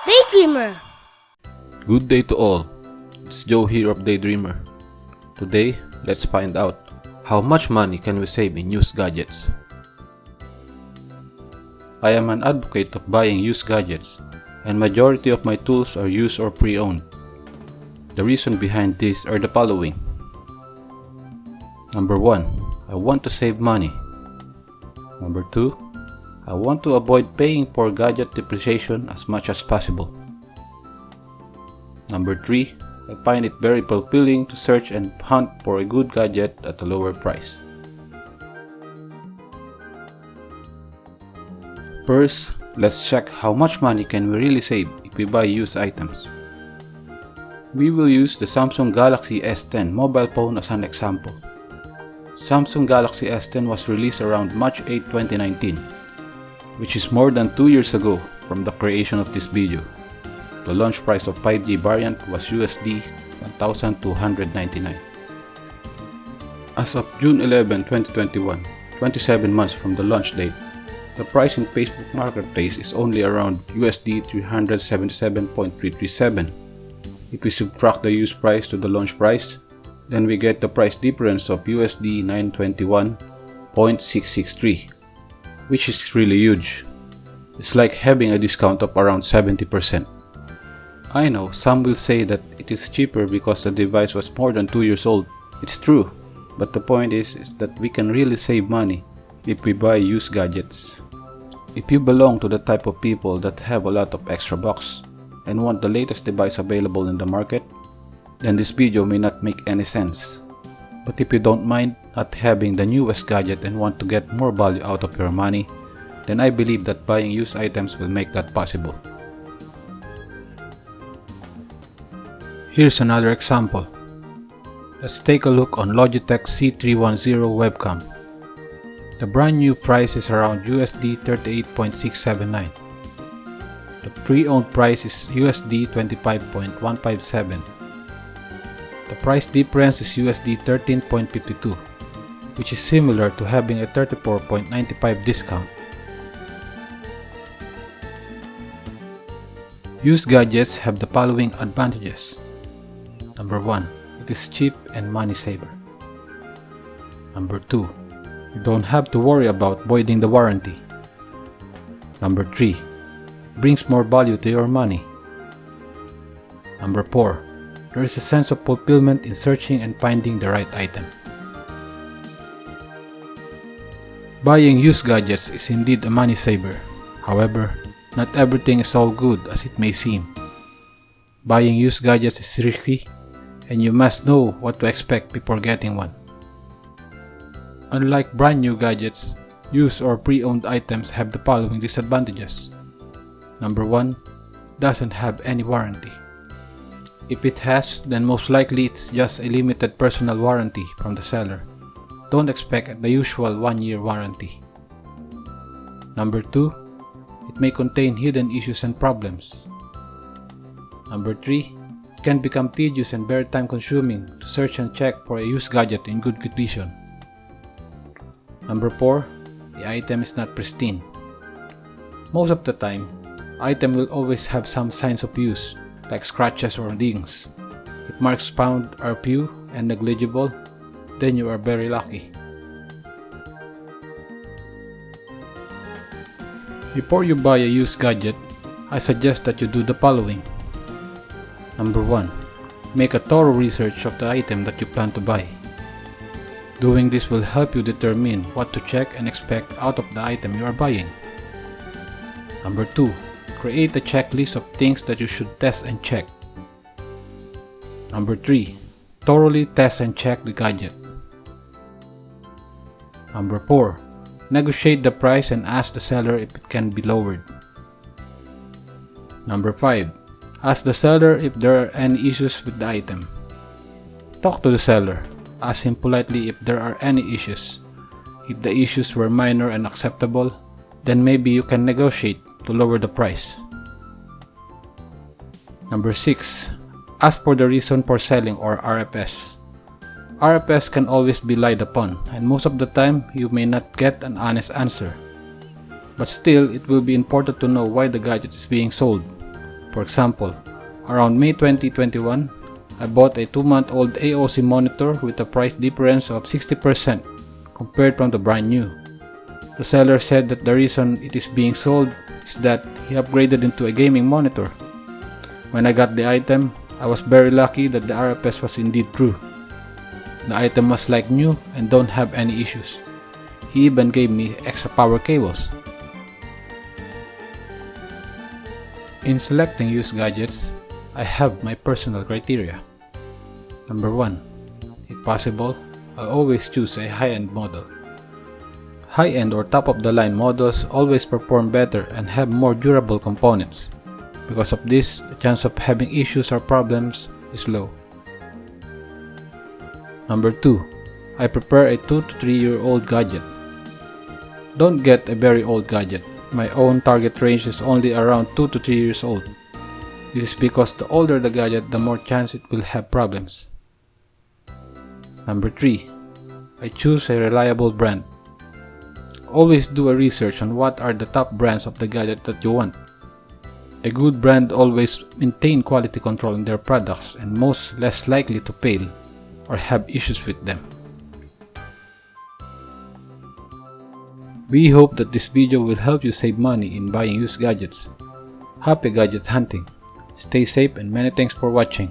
Theydreamer. Good day to all. It's Joe here of Theydreamer. Today, let's find out how much money can we save in used gadgets. I am an advocate of buying used gadgets, and majority of my tools are used or pre-owned. The reason behind this are the following. Number 1. I want to save money. Number 2. I want to avoid paying for gadget depreciation as much as possible. Number 3. I find it very fulfilling to search and hunt for a good gadget at a lower price. First, let's check how much money can we really save if we buy used items. We will use the Samsung Galaxy S10 mobile phone as an example. Samsung Galaxy S10 was released around March 8, 2019, which is more than 2 years ago from the creation of this video. The launch price of 5G variant was USD 1,299. As of June 11, 2021, 27 months from the launch date, the price in Facebook Marketplace is only around USD 377.337. If we subtract the used price to the launch price, then we get the price difference of USD 921.663, which is really huge. It's like having a discount of around 70%. I know some will say that it is cheaper because the device was more than 2 years old. It's true, but the point is that we can really save money if we buy used gadgets. If you belong to the type of people that have a lot of extra bucks and want the latest device available in the market, then this video may not make any sense. But if you don't mind not having the newest gadget and want to get more value out of your money, then I believe that buying used items will make that possible. Here's another example. Let's take a look on Logitech C310 webcam. The brand new price is around USD 38.679. The pre-owned price is USD 25.157. The price difference is USD 13.52, which is similar to having a 34.95 discount. Used gadgets have the following advantages. Number 1. It is cheap and money saver. Number 2. You don't have to worry about voiding the warranty. Number 3. It brings more value to your money. Number 4. There is a sense of fulfillment in searching and finding the right item. Buying used gadgets is indeed a money saver. However, not everything is all good as it may seem. Buying used gadgets is risky, and you must know what to expect before getting one. Unlike brand new gadgets, used or pre-owned items have the following disadvantages. Number 1. Doesn't have any warranty. If it has, then most likely it's just a limited personal warranty from the seller. Don't expect the usual 1-year warranty. Number 2. It may contain hidden issues and problems. Number 3. It can become tedious and very time consuming to search and check for a used gadget in good condition. Number 4. The item is not pristine. Most of the time, item will always have some signs of use, like scratches or dings. If marks found are few and negligible, then you are very lucky. Before you buy a used gadget, I suggest that you do the following. Number 1. Make a thorough research of the item that you plan to buy. Doing this will help you determine what to check and expect out of the item you are buying. Number 2. Create a checklist of things that you should test and check. Number 3. Thoroughly test and check the gadget. Number 4. Negotiate the price and ask the seller if it can be lowered. Number 5. Ask the seller if there are any issues with the item. Talk to the seller. Ask him politely if there are any issues. If the issues were minor and acceptable, then maybe you can negotiate to lower the price. Number 6. Ask for the reason for selling or RFS. RFS can always be lied upon, and most of the time you may not get an honest answer. But still, it will be important to know why the gadget is being sold. For example, around May 2021, I bought a 2-month-old AOC monitor with a price difference of 60% compared from the brand new. The seller said that the reason it is being sold is that he upgraded into a gaming monitor. When I got the item, I was very lucky that the RFS was indeed true. The item was like new and don't have any issues. He even gave me extra power cables. In selecting used gadgets, I have my personal criteria. Number 1. If possible, I'll always choose a high-end model. High-end or top-of-the-line models always perform better and have more durable components. Because of this, the chance of having issues or problems is low. Number 2. I prefer a 2 to 3 year old gadget. Don't get a very old gadget. My own target range is only around 2 to 3 years old. This is because the older the gadget, the more chance it will have problems. Number 3. I choose a reliable brand. Always do a research on what are the top brands of the gadget that you want. A good brand always maintain quality control in their products and most less likely to fail or have issues with them. We hope that this video will help you save money in buying used gadgets. Happy gadget hunting! Stay safe and many thanks for watching.